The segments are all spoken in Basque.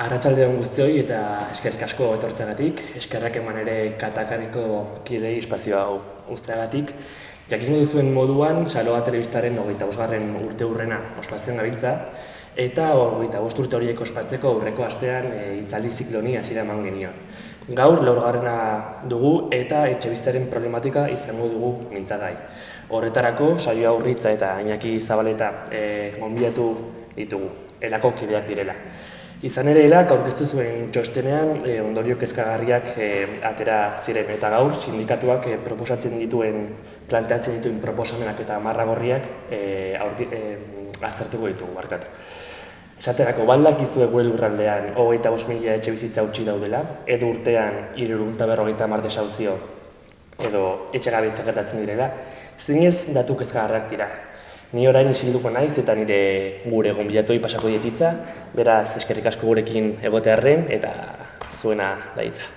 Arratsalde on guztioi eta eskerrik asko etortzeagatik, eskerrak eman ere Katakaniko kidei espazio hau uzteagatik. Jakingo duzuen moduan, Saloa Telebistaren 25. urteurrena ospatzen gabiltza, eta 25 urte horiek ospatzeko aurreko astean hitzaldi zikloni hasiera eman genion. Gaur, 4. dugu eta etxebizitzaren problematika izango dugu mintzagai. Horretarako, Saio Aurritza eta Iñaki Zabaleta gonbidatu ditugu, elako kideak direla. Izan ere, elak aurkeztu zuen txostenean ondorio kezkagarriak atera ziren eta gaur sindikatuak proposatzen dituen, planteatzen dituen proposamenak eta amarragorriak aztertuko ditugu, barkatu. Esaterako, baldakizu lurraldean 25.000 etxebizitza utzi daudela, edo urtean 350 desauzio edo etxegabetzak gertatzen direla, zinez datu kezkagarriak dira. Ni orain isilduko naiz eta nire gure gonbidatoi pasako dietitza, beraz eskerrik asko gurekin egotearren eta zuena da hitza.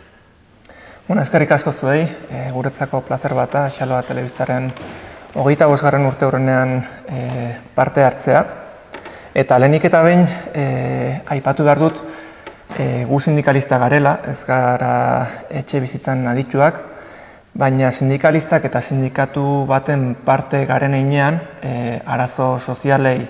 Eskerrik asko zuei, guretzako plazer bata Saloa Telebistaren 25. urteurrenean parte hartzea. Eta lehenik eta behin aipatu behar dut gu sindikalista garela, ez gara etxe bizitzan adituak, baina sindikalistak eta sindikatu baten parte garen heinean arazo sozialei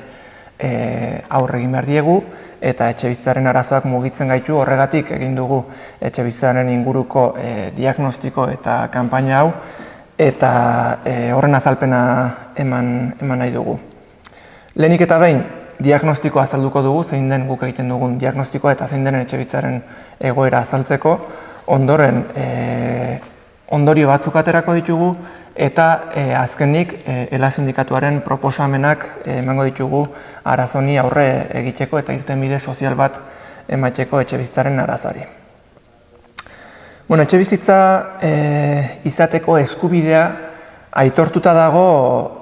aurre egin behar diegu eta etxebizitzaren arazoak mugitzen gaitu, horregatik egin dugu etxebizitzaren inguruko diagnostiko eta kanpaina hau eta horren azalpena eman nahi dugu. Lehenik eta behin diagnostikoa azalduko dugu, zein den guk egiten dugun diagnostikoa eta zein den etxebizitzaren egoera azaltzeko, ondoren ondorio batzuk aterako ditugu eta azkenik ELA sindikatuaren proposamenak emango ditugu arazoni aurre egiteko eta irtenbide sozial bat emateko etxebizitzaren arazoari. Etxebizitza izateko eskubidea aitortuta dago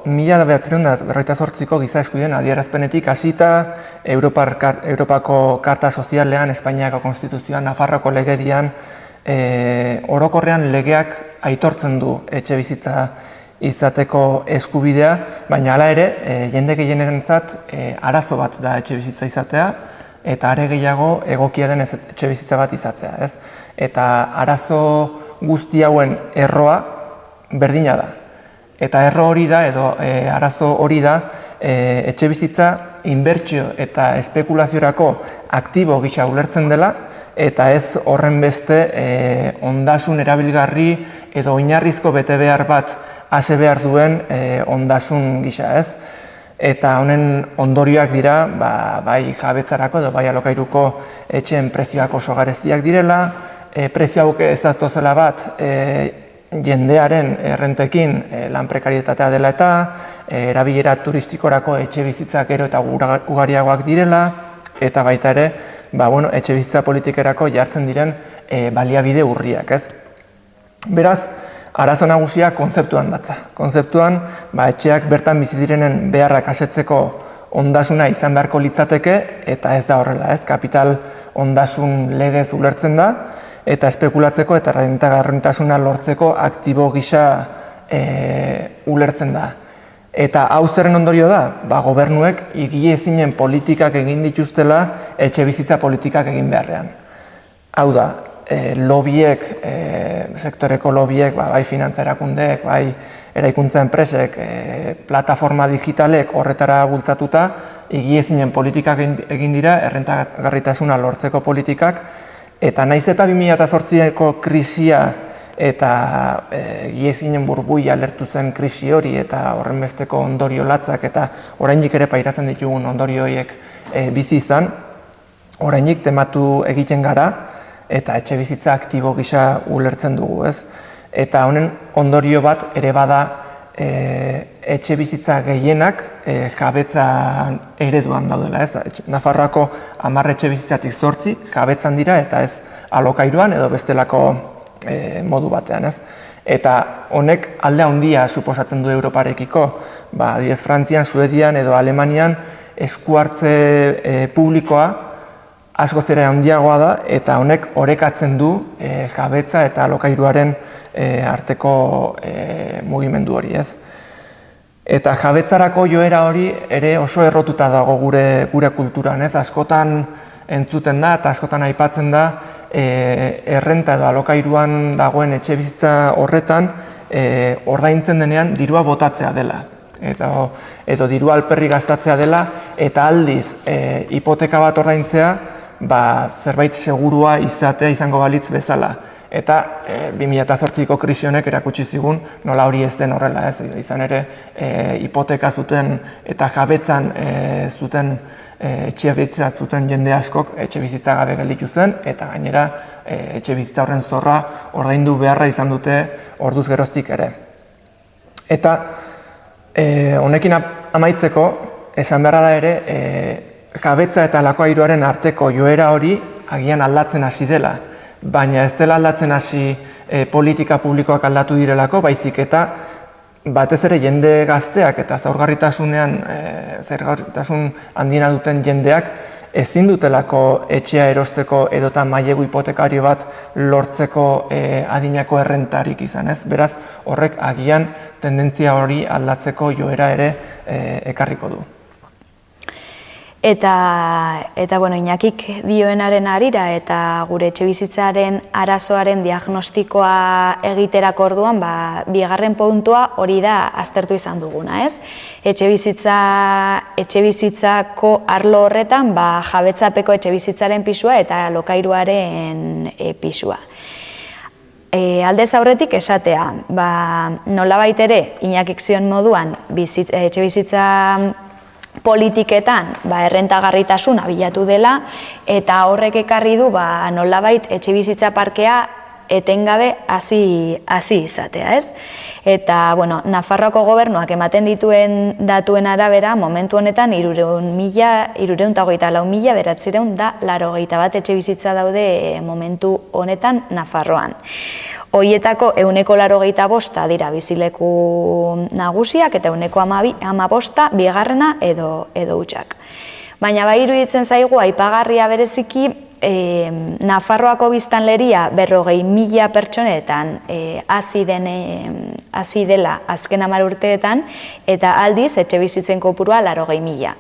1948ko giza eskubideen adierazpenetik hasita Europako Karta Sozialean, Espainiako Konstituzioan, Nafarroako legedian, orokorrean legeak aitortzen du etxebizitza izateko eskubidea, baina hala ere, jende gehienerentzat arazo bat da etxebizitza izatea, eta are gehiago egokia den etxebizitza bat izatea, ez? Eta arazo guzti hauen erroa berdina da. Eta erro hori da, edo arazo hori da, etxebizitza inbertsio eta espekulaziorako aktibo gisa ulertzen dela, eta ez horren beste ondasun erabilgarri edo oinarrizko betebehar bat ase behar duen ondasun gisa, ez? Eta honen ondorioak dira, bai jabetzarako edo bai alokairuko etxeen prezioak oso garestiak direla, prezio hauek ez daztozela bat jendearen errentekin lan prekarietatea dela eta erabilera turistikorako etxe bizitzak gero eta ugariagoak direla, eta baita ere, etxe bizitza politikerako jartzen diren baliabide urriak, ez? Beraz, arazo nagusia kontzeptuan datza. Kontzeptuan, etxeak bertan bizi direnen beharrak asetzeko ondasuna izan beharko litzateke, eta ez da horrela, ez? Kapital ondasun legez ulertzen da, eta espekulatzeko eta errentagarritasuna lortzeko aktibo gisa ulertzen da. Eta hau zerren ondorio da, gobernuek higiezinen politikak egin dituztela etxebizitza politikak egin beharrean. Hau da, lobiek, sektoreko lobiek, bai finantza erakundeek, bai eraikuntza enpresek, plataforma digitalek horretara bultzatuta, higiezinen politikak egin dira, errentagarritasuna lortzeko politikak, eta naiz eta 2008ko krisia eta higiezinen burbuia lertu zen krisi hori eta horren besteko ondorio latzak eta oraindik ere pairatzen ditugun ondorio horiek bizi izan, oraindik tematu egiten gara eta etxe bizitza aktibo gisa ulertzen dugu, ez? Eta honen ondorio bat ere bada etxe bizitza gehienak jabetzan ereduan daudela, ez? Nafarroako 10 etxe bizitzatik 8 jabetzan dira eta ez alokairuan edo bestelako modu batean, ez? Eta honek alde handia suposatzen du Europarekiko, adibidez Frantzian, Suedian edo Alemanian eskuhartze publikoa askoz ere handiagoa da eta honek orekatzen du jabetza eta alokairuaren arteko mugimendu hori, ez? Eta jabetzarako joera hori ere oso errotuta dago gure kulturan, ez? Askotan entzuten da eta askotan aipatzen da errenta edo alokairuan dagoen etxebizitza horretan ordaintzen denean dirua botatzea dela. Edo dirua alperri gastatzea dela eta aldiz hipoteka bat ordaintzea zerbait segurua izatea izango balitz bezala. Eta 2008ko krisi honek erakutsi zigun nola hori ez den horrela, ez? Izan ere hipoteka zuten eta jabetzan zuten etxebizitza zuten jende askok etxebizitza gabe gelditu zen eta gainera etxebizitza horren zorra ordaindu beharra izan dute orduz geroztik ere. Eta honekin amaitzeko esan beharra da ere jabetza eta alokairuaren arteko joera hori agian aldatzen hasi dela. Baina ez dela aldatzen hasi politika publikoak aldatu direlako, baizik eta batez ere jende gazteak eta zaurgarritasun handiena duten jendeak ezin dutelako etxea erosteko edota mailegu hipotekario bat lortzeko adinako errentarik izan, ez? Beraz, horrek agian tendentzia hori aldatzeko joera ere ekarriko du. Eta bueno, Iñakik dioenaren harira eta gure etxebizitzaren arazoaren diagnostikoa egiterako orduan, bigarren puntua hori da aztertu izan duguna, ez? Etxebizitzako arlo horretan, jabetzapeko etxebizitzaren pisua eta alokairuaren pisua. Aldez aurretik esatea, nolabait ere, Iñakik zion moduan, etxebizitza politiketan errentagarritasuna bilatu dela eta horrek ekarri du nolabait etxebizitza parkea etengabe hasi izatea, ez? Eta, Nafarroako gobernuak ematen dituen datuen arabera, momentu honetan 334.981 etxebizitza daude momentu honetan Nafarroan. Horietako 185 dira bizileku nagusiak eta 115 bigarrena edo hutsak. Baina iruditzen zaigu aipagarria bereziki Nafarroako biztanleria 40.000 pertsonetan hasi dela azken 10 urteetan eta aldiz etxebizitzen kopurua 80.000.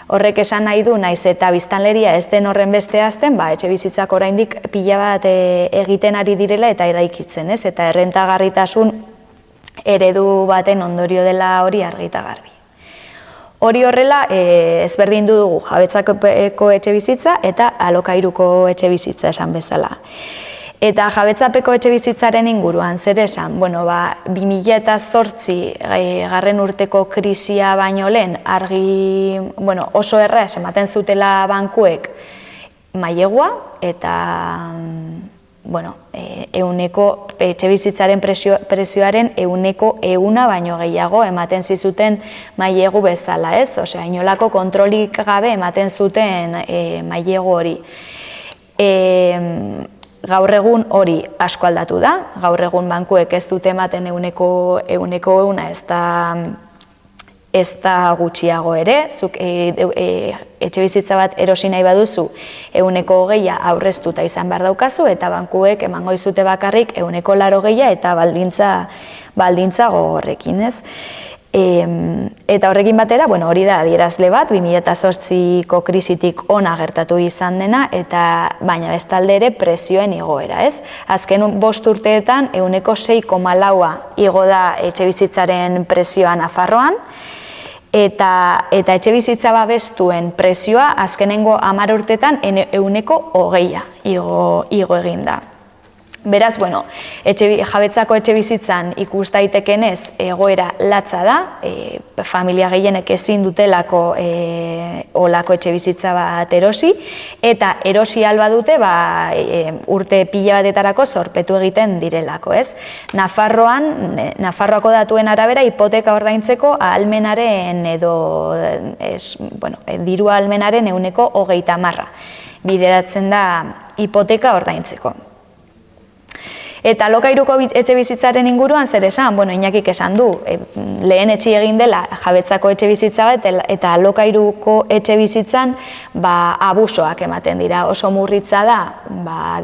Horrek esan nahi du, naiz eta biztanleria ez den horren beste azten, etxebizitzak oraindik pila bat egiten ari direla eta eraikitzen, ez? Eta errentagarritasun eredu baten ondorio dela hori argi eta garbi. Hori horrela, ezberdindu dugu jabetzapeko etxebizitza eta alokairuko etxebizitza esan bezala. Eta jabetzapeko etxebizitzaren inguruan, zer esan? 2008 garren urteko krisia baino lehen argi, oso erraz ematen zutela bankuek mailegua eta etxebizitzaren prezioaren 100% baino gehiago ematen zizuten mailegu bezala, ez? Osea, inolako kontrolik gabe ematen zuten mailegu hori. Gaur egun hori asko aldatu da, gaur egun bankuek ez dute ematen 100% ez da gutxiago ere, zuk etxebizitza bat erosi nahi baduzu 120 aurreztuta izan behar daukazu eta bankuek emango dizute bakarrik 180 eta baldintza gogorrekin, ez? Eta horrekin batera, hori da adierazle bat, 2008ko krisitik ona gertatu izan dena, baina bestalde ere prezioen igoera, ez? Azken 5 urteetan 6,4 igo da etxebizitzaren prezioa Nafarroan, eta etxebizitza babestuen prezioa azkenengo 10 urteetan 120 igo egin da. Beraz, jabetzako etxebizitzan ikus daitekenez egoera latza da, familia gehienek ezin dutelako olako etxebizitza bat erosi, eta erosi alba dute urte pila batetarako zorpetu egiten direlako, ez? Nafarroako datuen arabera hipoteka ordaintzeko ahalmenaren edo diru ahalmenaren 130 bideratzen da hipoteka ordaintzeko. Eta alokairuko etxebizitzaren inguruan zer esan? Iñakik esan du, lehen etxi egin dela jabetzako etxebizitza bat eta alokairuko etxebizitzan abusoak ematen dira. Oso murritza da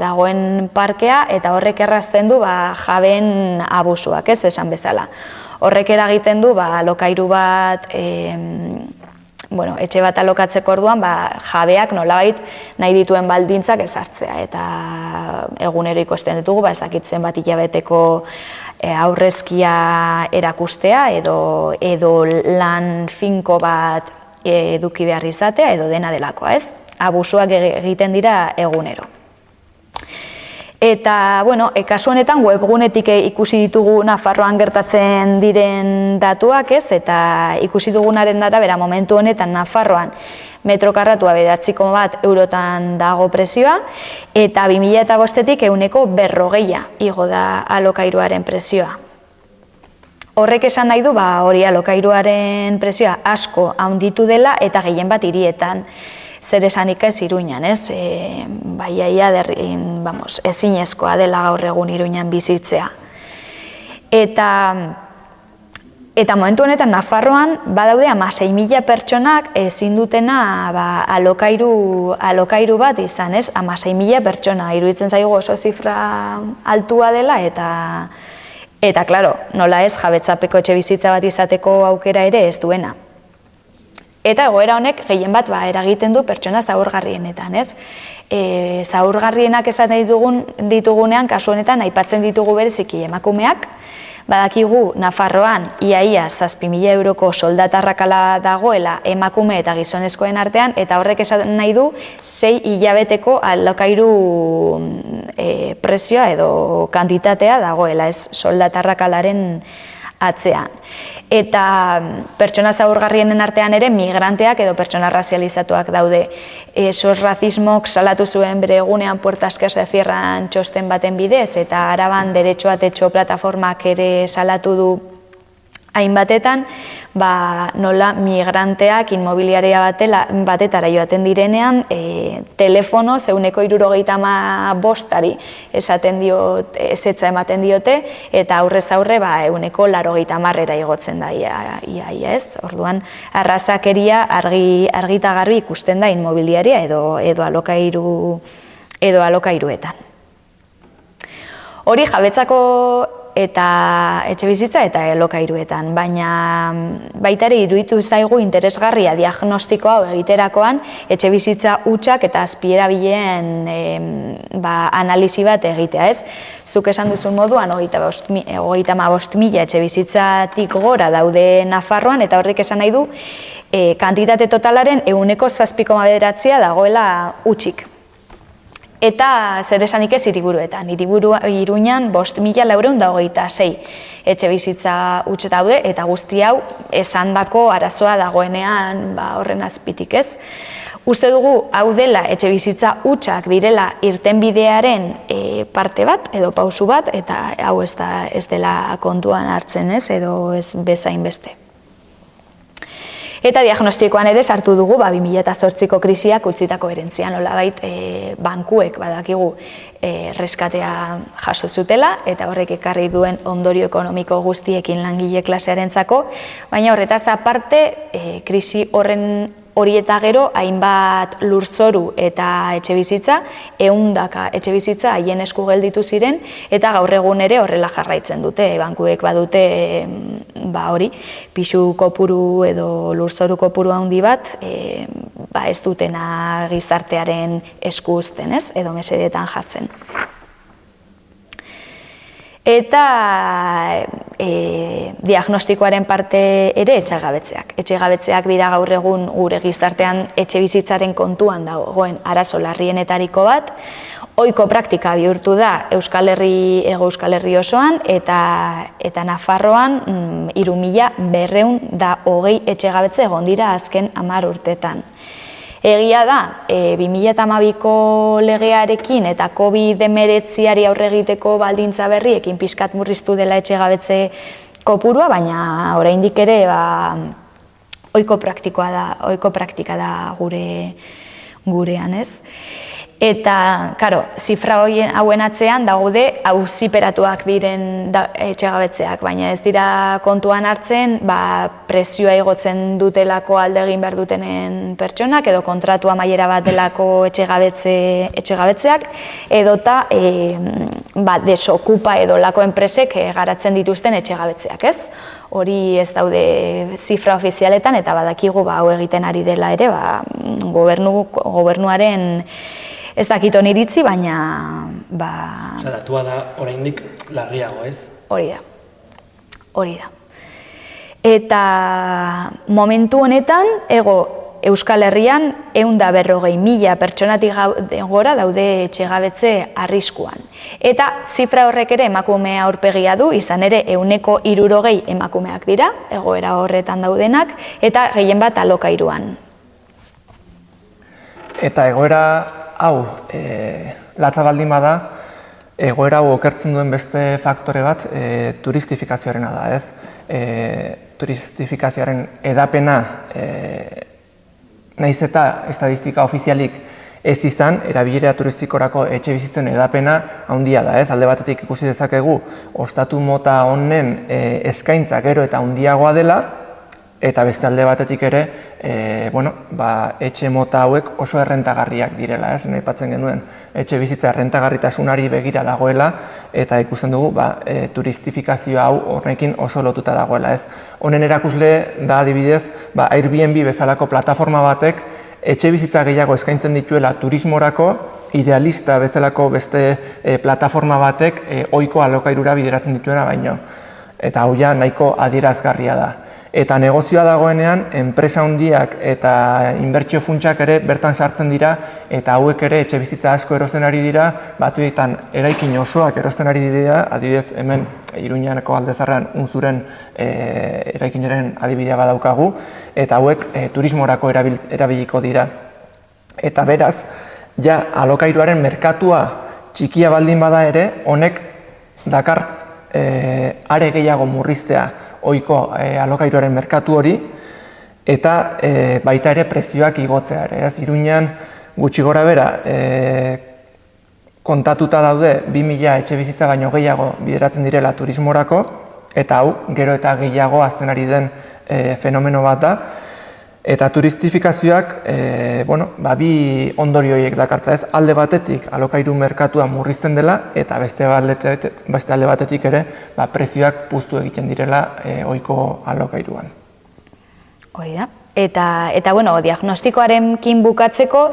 dagoen parkea eta horrek errazten du jabeen abusuak, ez esan bezala. Horrek eragiten du alokairu bat etxe bat alokatzeko orduan, jabeak nolabait nahi dituen baldintzak ezartzea, eta egunero ikusten ditugu, ez dakitzen bat hilabeteko aurrezkia erakustea, edo lan finko bat eduki behar izatea, edo dena delakoa, ez? Abusuak egiten dira egunero. Eta, kasu honetan webgunetik ikusi ditugu Nafarroan gertatzen diren datuak, ez? Eta ikusi dugunaren arabera momentu honetan Nafarroan metro karratua 9,1 eurotan dago prezioa, eta 2005-etik 40% igo da alokairuaren prezioa. Horrek esan nahi du, hori alokairuaren prezioa asko handitu dela, eta gehien bat hirietan. Zer esanik ez Iruñan, ez? Ezinezkoa dela gaur egun Iruñan bizitzea. Eta momentu honetan Nafarroan badaude 16.000 pertsonak ezin dutena alokairu bat izan, ez? 16.000 pertsona, iruditzen zaigu oso zifra altua dela, eta klaro, nola ez, jabetzapeko etxe bizitza bat izateko aukera ere ez duena. Eta egoera honek gehien bat eragiten du pertsona zaurgarrienetan, ez? Zaurgarrienak esaten ditugunean, kasu honetan, aipatzen ditugu bereziki emakumeak, badakigu Nafarroan ia 7.000 euroko soldatarrakala dagoela emakume eta gizonezkoen artean, eta horrek esan nahi du 6 hilabeteko alokairu prezioa edo kantitatea dagoela, ez, soldatarrakalaren atzean. Eta pertsona zaurgarrienen artean ere migranteak edo pertsona razializatuak daude. SOS Racismok salatu zuen bere egunean Puertas que se cierran txosten baten bidez, eta Araban Derecho a Techo plataformak ere salatu du hainbatetan, nola migranteak inmobiliaria batetara joaten direnean, telefono 175 ezetza ematen diote, eta aurrez aurre 180 igotzen da ia, ez? Orduan, arrazakeria argi eta garbi ikusten da inmobiliaria edo alokairuetan. Hori jabetzako eta etxe bizitza eta alokairuetan, baina baita ere iruditu zaigu interesgarria diagnostikoa egiterakoan etxe bizitza hutsak eta azpierabileen analisi bat egitea, ez? Zuk esan duzun moduan 35.000 etxe bizitzatik gora daude Nafarroan, eta horrek esan nahi du kantitate totalaren 7,9% dagoela hutsik. Eta zer esanik ez hiriburuetan. Iruñan 5.426 etxe bizitza huts daude, eta guzti hau esandako arazoa dagoenean horren azpitik, ez? Uste dugu hau dela etxe bizitza hutsak direla irtenbidearen parte bat edo pausu bat, eta hau ez dela kontuan hartzen, ez, edo ez bezain beste. Eta diagnostikoan ere sartu dugu 2008ko krisiak utzitako erentzia, nolabait bankuek badakigu reskatea jaso zutela, eta horrek ekarri duen ondorio ekonomiko guztiekin langile klasearentzako, baina horretaz aparte krisi hori eta gero hainbat lurzoru eta etxe bizitza, 100 etxe bizitza haien esku gelditu ziren, eta gaur egun ere horrela jarraitzen dute, bankuek badute hori, pisu kopuru edo lurzoru kopuru handi bat, ez dutena gizartearen esku uzten, ez, edo mesedetan jartzen. Eta diagnostikoaren parte ere etxegabetzeak. Etxegabetzeak dira gaur egun gure gizartean etxe bizitzaren kontuan dagoen arazo larrienetariko bat. Ohiko praktika bihurtu da Hego Euskal Herri osoan, eta Nafarroan 3.220 etxegabetze egon dira azken 10 urtetan. Egia da, 2012ko legearekin eta COVID-19 aurre egiteko baldintza berriekin pixkat murriztu dela etxegabetze kopurua, baina oraindik ere ohiko praktika da gurean, ez? Eta, karo, zifra hauen atzean daude auziperatuak diren etxegabetzeak, baina ez dira kontuan hartzen prezioa igotzen dutelako alde egin behar dutenen pertsonak, edo kontratu amaiera bat delako etxegabetzeak, edota desokupa edo lako enpresek garatzen dituzten etxegabetzeak, ez? hori ez daude zifra ofizialetan, eta badakigu hau egiten ari dela ere, gobernuaren ez dakiton iritzi, baina... Datua da oraindik larriago, ez? Hori da. Eta momentu honetan, Euskal Herrian 140.000 pertsonatik gora daude etxegabetze arriskuan. Eta zifra horrek ere emakume aurpegia du, izan ere 60% emakumeak dira, egoera horretan daudenak, eta gehien bat alokairuan. Eta egoera hau, latza baldin bada, egoera hau okertzen duen beste faktore bat turistifikazioarena da, ez? Turistifikazioaren edapena nahiz eta estadistika ofizialik ez izan, erabilera turistikorako etxe bizitzen edapena handia da, ez? Alde batetik ikusi dezakegu, ostatu mota honen eskaintza gero eta handiagoa dela, eta beste alde batetik ere, etxe mota hauek oso errentagarriak direla, ez? Aipatzen genuen, etxe bizitza errentagarritasunari begira dagoela, eta ikusten dugu, turistifikazio hau horrekin oso lotuta dagoela, ez? Honen erakusle da adibidez, Airbnb bezalako plataforma batek etxe bizitza gehiago eskaintzen dituela turismorako, idealista bezalako beste plataforma batek ohiko alokairura bideratzen dituena baino. Eta hau ja nahiko adierazgarria da. Eta negozioa dagoenean, enpresa handiak eta inbertsio funtsak ere bertan sartzen dira, eta hauek ere etxe bizitza asko erosten ari dira, batzuetan eraikin osoak erosten ari dira, adibidez hemen Iruñako Aldezarrean Unzuren eraikinaren adibidea badaukagu, eta hauek turismorako erabiliko dira. Eta beraz, ja alokairuaren merkatua txikia baldin bada ere, honek dakar are gehiago murriztea ohiko alokairuaren merkatu hori, eta baita ere prezioak igotzea ere. Iruñan gutxi gora bera kontatuta daude 2.000 etxe bizitza baino gehiago bideratzen direla turismorako, eta hau gero eta gehiago hazten ari den fenomeno bat da. Eta turistifikazioak bi ondorio horiek dakartza, ez? Alde batetik alokairu merkatua murrizten dela, eta beste alde batetik ere prezioak puztu egiten direla ohiko alokairuan. Hori da. Eta diagnostikoarekin bukatzeko,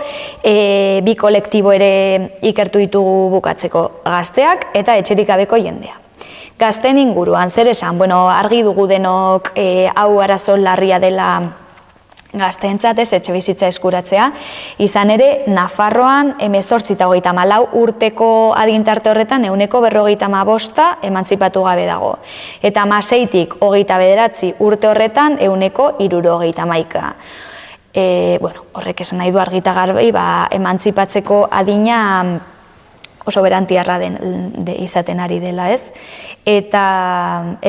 bi kolektibo ere ikertu ditugu bukatzeko, gazteak eta etxerik gabeko jendea. Gazteen inguruan, zer esan, argi dugu denok hau arazo larria dela gazteentzat, ez, etxe bizitza eskuratzea, izan ere Nafarroan 18-34 urteko adintarte horretan 155 emantzipatu gabe dago. Eta 16-tik 29 urte horretan 171. Horrek esan nahi du argi eta garbi, emantzipatzeko adina oso berantiarra izaten ari dela, ez? Eta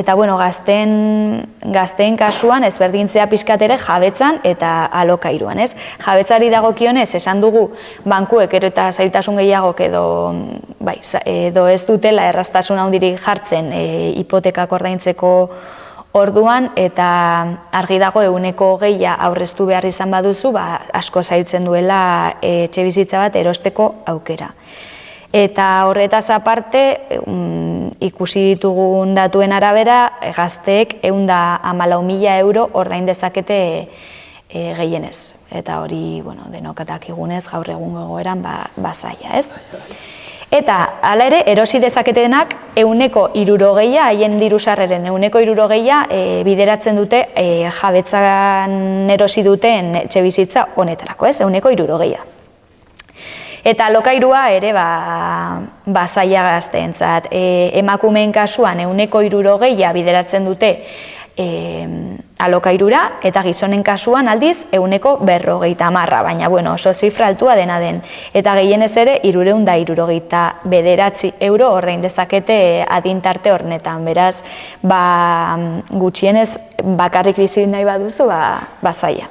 gazteen kasuan ezberdintzea pixkat ere jabetzan eta alokairuan, ez? Jabetzari dagokionez, esan dugu bankuek ero eta zailtasun gehiagok edo ez dutela erraztasun handirik jartzen hipotekak ordaintzeko orduan, eta argi dago 120 aurreztu behar izan baduzu, asko zailtzen duela etxe bizitza bat erosteko aukera. Eta horretaz aparte, ikusi ditugun datuen arabera, gazteek 114.000 euro ordain dezakete gehienez. Eta hori, denok dakigunez gaur egun egoeran zaila, ez? Eta, hala ere, erosi dezaketenak 160, haien diru-sarreren 160 bideratzen dute jabetzan erosi duten etxe bizitza honetarako, ez? 160. Eta alokairua ere zaila gazteentzat. Emakumeen kasuan 160 bideratzen dute alokairura, eta gizonen kasuan aldiz 150, baina oso zifra altua dena den. Eta gehienez ere 369 euro ordain dezakete adintarte hornetan. Beraz, gutxienez bakarrik bizi nahi baduzu, zaila.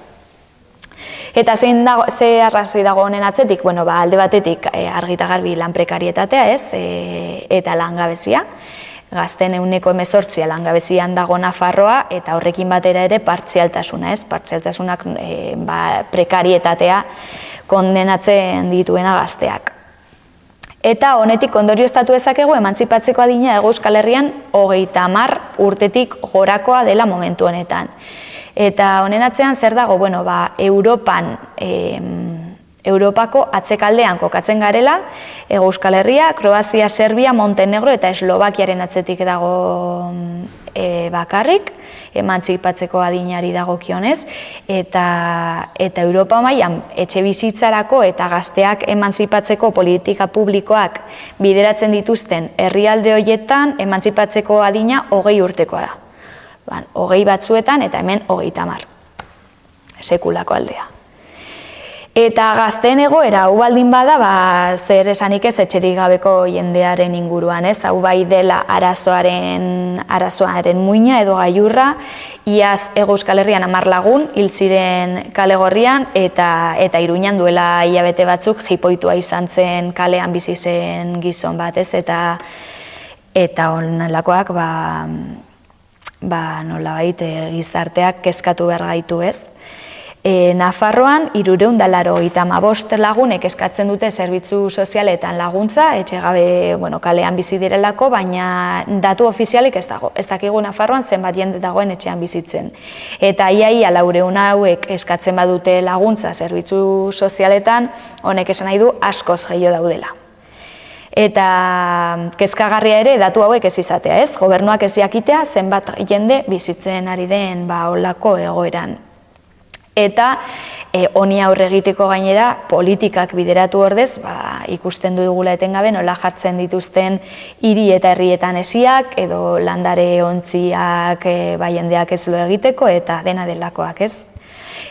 Eta ze arrazoi dago honen atzetik? Alde batetik argi eta garbi lan prekarietatea, ez? Eta langabezia. Gazten 18% langabezian dago Nafarroa, eta horrekin batera ere partzialtasuna, ez? Partzialtasunak prekarietatea kondenatzen dituena gazteak. Eta honetik ondorioztatu dezakegu emantzipatzeko adina Euskal Herrian 30 urtetik gorakoa dela momentu honetan. Eta honen atzean zer dago, bueno, Europako atzekaldean kokatzen garela, Euskal Herria, Kroazia, Serbia, Montenegro eta Eslovakiaren atzetik dago bakarrik, emantzipatzeko adinari dagokionez, eta Europa mailan etxe bizitzarako eta gazteak emantzipatzeko politika publikoak bideratzen dituzten herrialde horietan emantzipatzeko adina 20 urtekoa da. 20 batzuetan eta hemen 30, sekulako aldea. Eta gazteen egoera, hau baldin bada, zer esanik ez etxerik gabeko jendearen inguruan, ez? Hau bai dela arazoaren muina edo gailurra, iaz Euskal Herrian 10 lagun hil ziren kale gorrian, eta Iruñan duela hilabete batzuk jipoitua izan zen kalean bizi zen gizon bat, ez? Eta honelakoak, nolabait gizarteak kezkatu behar gaitu, ez? Nafarroan 385 lagunek eskatzen dute zerbitzu sozialetan laguntza, etxegabe kalean bizi direlako, baina datu ofizialik ez dago. Ez dakigu Nafarroan zenbat jende dagoen etxean bizitzen. Eta ia 400 hauek eskatzen badute laguntza zerbitzu sozialetan, honek esan nahi du askoz gehiago daudela. Eta kezkagarria ere datu hauek ez izatea, ez? Gobernuak ez jakitea zenbat jende bizitzen ari den holako egoeran. Eta honi aurre egiteko gainera politikak bideratu ordez, ikusten dugula etengabe nola jartzen dituzten hiri eta herrietan hesiak edo landare ontziak jendeak ez lo egiteko eta dena delakoak, ez?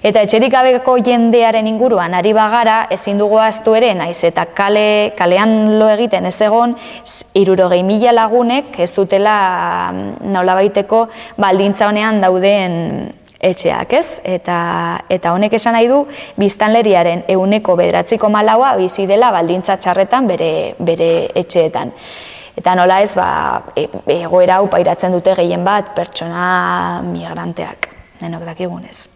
Eta etxerik gabeko jendearen inguruan ari bagara, ezin dugu ahaztu ere, naiz eta kalean lo egiten ez egon, 60.000 lagunek ez dutela nolabaiteko baldintza honean dauden etxeak, ez? Eta honek esan nahi du, biztanleriaren 9,4% bizi dela baldintza txarretan bere etxeetan. Eta nola ez, egoera hau pairatzen dute gehien bat pertsona migranteak, denok dakigunez.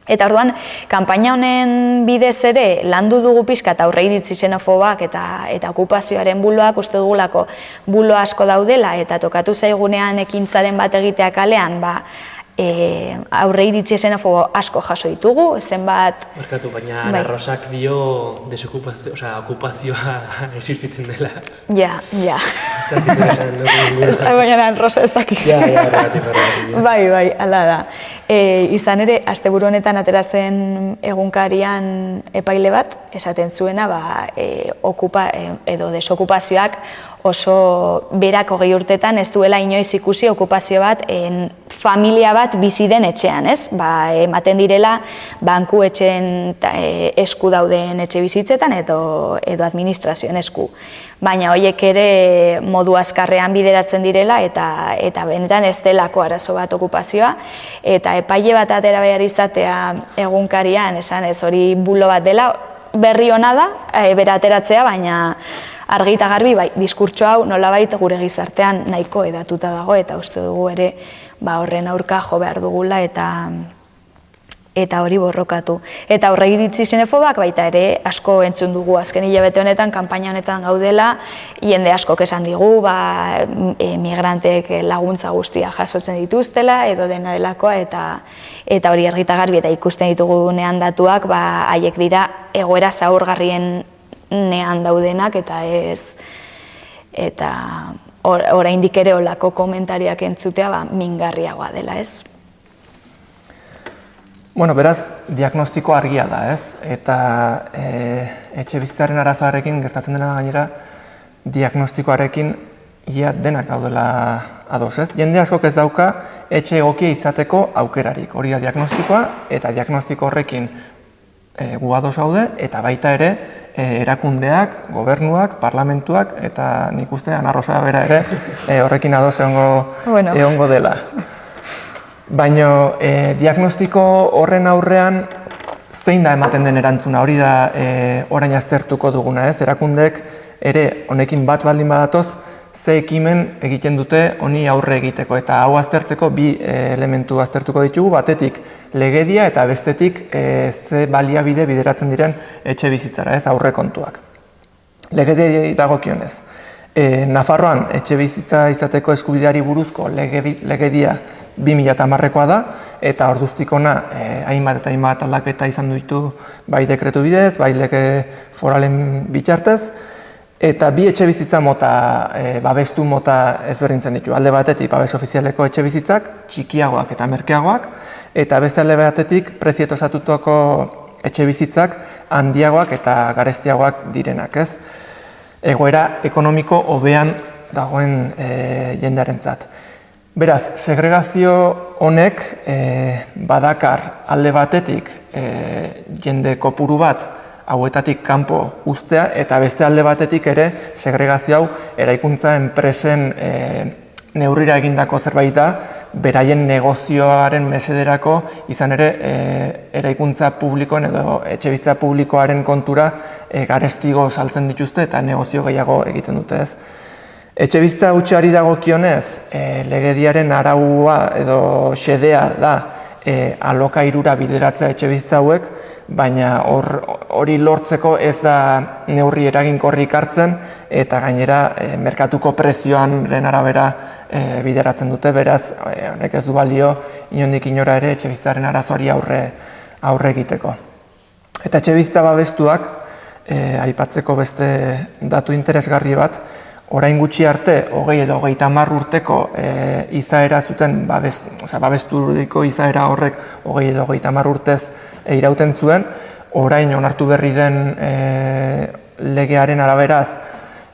Eta orduan, kanpaina honen bidez ere landu dugu pixka eta aurreiritzi xenofobak eta okupazioaren buloak uste dugulako bulo asko daudela eta tokatu zaigunean ekintzaren bat egitea kalean, aurreiritzi xenofobo asko jaso ditugu, zenbat... Barkatu, baina Ana Rosak dio desokupazio, okupazioa existitzen dela. Ja. Zakitzen esan dugu. Baina Ana Rosa ez dakik. Ja, horregatik. Bai, ala da. Izan ere, asteburu honetan atera zen egunkarian epaile bat, esaten zuena, edo desokupazioak oso berak 20 urtetan ez duela inoiz ikusi okupazio bat familia bat bizi den etxean, ez? Ematen direla banku etxeen esku dauden etxe bizitzetan edo administrazioen esku. Baina horiek ere modu azkarrean bideratzen direla eta benetan ez delako arazo bat okupazioa. Eta epaile bat atera behar izatea egunkarian, esan ez hori bulo bat dela, berri hona da, bera ateratzea, baina argi eta garbi, diskurtso hau nolabait gure gizartean nahiko edatuta dago eta uste dugu ere horren aurka jo behar dugula eta hori borrokatu. Eta aurreiritzi xenofobak baita ere asko entzun dugu azken hilabete honetan, kanpaina honetan gaudela, jende askok esan digu, migrantek laguntza guztia jasotzen dituztela edo dena delakoa eta hori argi eta garbi eta ikusten ditugunean datuak, haiek dira egoera zaurgarrien nean daudenak eta ez oraindik ere olako komentariak entzutea mingarriagoa dela, ez? Bueno, beraz, diagnostiko argia da, ez? Eta etxe bizitzaren arazoarekin gertatzen dena gainera, diagnostikoarekin ia denak gaudela ados, ez? Jende askok ez dauka etxe egokia izateko aukerarik. Hori da diagnostikoa, eta diagnostiko horrekin gu ados gaude, eta baita ere erakundeak, gobernuak, parlamentuak, eta nik uste Ana Rosa bera ere horrekin ados egongo dela. Baina diagnostiko horren aurrean zein da ematen den erantzuna, hori da orain aztertuko duguna, ez? Erakundek ere honekin bat baldin badatoz, ze ekimen egiten dute honi aurre egiteko, eta hau aztertzeko bi elementu aztertuko ditugu, batetik legedia eta bestetik ze baliabide bideratzen diren etxe bizitzara, ez? Aurrekontuak. Legediari dagokionez. Nafarroan etxebizitza izateko eskubideari buruzko legedia 2010koa da, eta orduztik hona hainbat eta hainbat aldaketa izan ditu bai dekretu bidez, bai lege foralen bitartez, eta bi etxebizitza mota, babestu mota ezberdintzen ditu. Alde batetik babes ofizialeko etxebizitzak, txikiagoak eta merkeagoak, eta beste alde batetik preziet osatutako etxebizitzak handiagoak eta garestiagoak direnak, ez? Egoera ekonomiko hobean dagoen jendearentzat. Beraz, segregazio honek badakar alde batetik jende kopuru bat hauetatik kanpo uztea, eta beste alde batetik ere segregazio hau eraikuntza enpresen neurrira egindako zerbait da, beraien negozioaren mesederako izan ere eraikuntza publikoen edo etxebizitza publikoaren kontura garestigo saltzen dituzte eta negozio gehiago egiten dute, ez. Etxebizitza hutsari dagokionez, legediaren araua edo xedea da alokairura bideratzea etxebizitza hauek, baina hori lortzeko ez da neurri eraginkorrik hartzen, eta gainera merkatuko prezioaren arabera bideratzen dute, beraz, honek ez du balio inondik inora ere etxebizitzaren arazoari aurre egiteko. Eta etxebizitza babestuak, aipatzeko beste datu interesgarri bat, orain gutxi arte, 20 edo 30 urteko izaera zuten, babesturiko izaera horrek 20 edo 30 urtez irauten zuen, orain onartu berri den legearen araberaz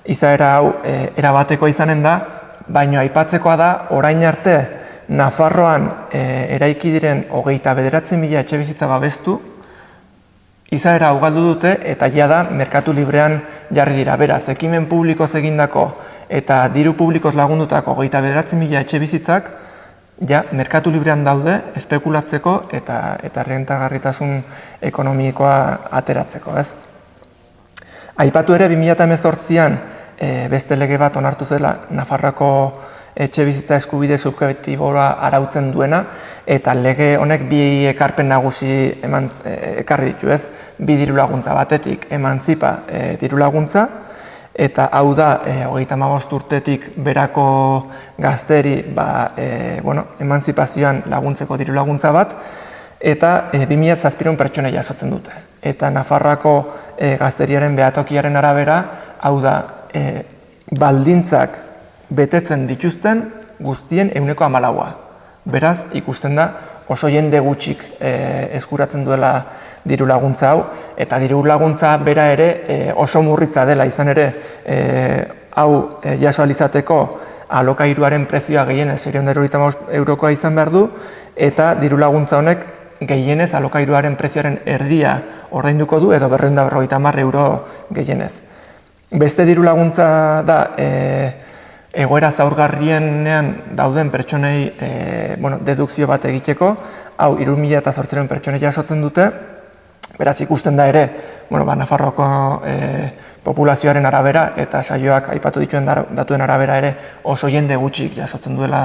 izaera hau erabateko izanen da, baina aipatzekoa da, orain arte Nafarroan eraiki diren 29.000 etxebizitza babestu, izaera hau galdu dute eta ja da merkatu librean jarri dira. Beraz, ekimen publikoz egindako eta diru publikoz lagundutako 29.000 etxebizitzak ja merkatu librean daude espekulatzeko eta rentagarritasun ekonomikoa ateratzeko, ez? Aipatu ere 2018an beste lege bat onartu zela Nafarroako etxebizitza eskubide subjektibora arautzen duena, eta lege honek bi ekarpen nagusi ekarri ditu, ez? Bi diru laguntza, batetik emantzipa diru laguntza, eta hau da 35 urtetik berako gazteri emantzipazioan laguntzeko diru laguntza bat, eta 2.700 pertsona jasotzen dute. Eta Nafarroako gazteriaren behatokiaren arabera, hau da baldintzak betetzen dituzten guztien 14%. Beraz, ikusten da oso jende gutxik eskuratzen duela diru laguntza hau, eta diru laguntza bera ere oso murritza dela, izan ere hau jaso alizateko alokairuaren prezioa gehienez 695 eurokoa izan behar du, eta diru laguntza honek gehienez alokairuaren prezioaren erdia ordainduko du, edo 250 euro gehienez. Beste diru laguntza da egoera zaurgarrienean dauden pertsonei dedukzio bat egiteko, hau 3.800 pertsonei jasotzen dute, beraz ikusten da ere, Nafarroako populazioaren arabera eta saioak aipatu dituen datuen arabera ere oso jende gutxik jasotzen duela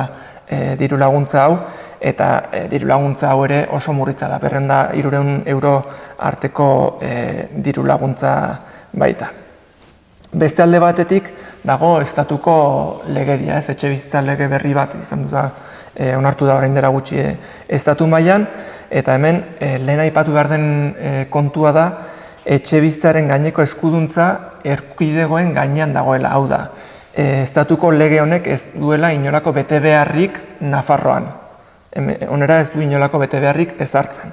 diru laguntza hau, eta diru laguntza hau ere oso murritza da, 200 euro arteko diru laguntza baita. Beste alde batetik dago estatuko legedia, ez, etxebizitza lege berri bat izan da onartu da orain dela gutxi estatu mailan, eta hemen lehen aipatu behar den kontua da etxebizitzaren gaineko eskuduntza erkidegoen gainean dagoela, hau da. Estatuko lege honek ez duela inolako betebeharrik Nafarroan. Honera ez du inolako betebeharrik ezartzen.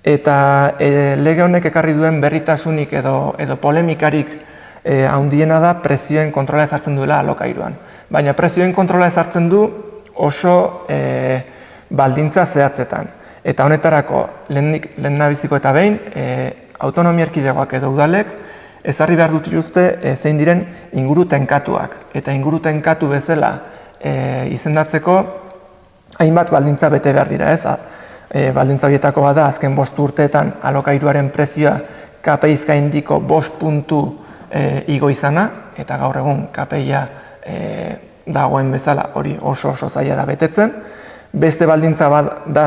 Eta lege honek ekarri duen berritasunik edo polemikarik handiena da prezioen kontrola ezartzen duela alokairuan. Baina prezioen kontrola ezartzen du oso baldintza zehatzetan. Eta honetarako, lehendabiziko eta behin, autonomia erkidegoak edo udalek ezarri behar dut dituzte zein diren inguru tenkatuak. Eta inguru tenkatu bezala izendatzeko hainbat baldintza bete behar dira, ez? Baldintza horietako bada azken 5 urteetan alokairuaren prezioa KPI gaindiko 5 puntu igo izana, eta gaur egun KPI-a dagoen bezala hori oso zaila da betetzen. Beste baldintza bat da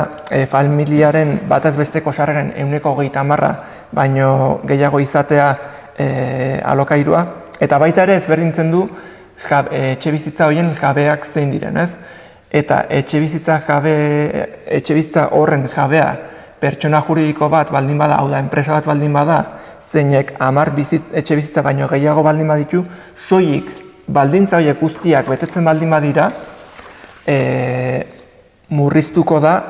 familiaren batez besteko sarreren 130%, baino gehiago izatea alokairua, eta baita ere ezberdintzen du etxe bizitza horien jabeak zein diren, ez? Eta etxe bizitza horren jabea pertsona juridiko bat baldin bada, hau da, enpresa bat baldin bada, zeinek 10 etxe bizitza baino gehiago baldin baditu, soilik baldintza horiek guztiak betetzen baldin badira, murriztuko da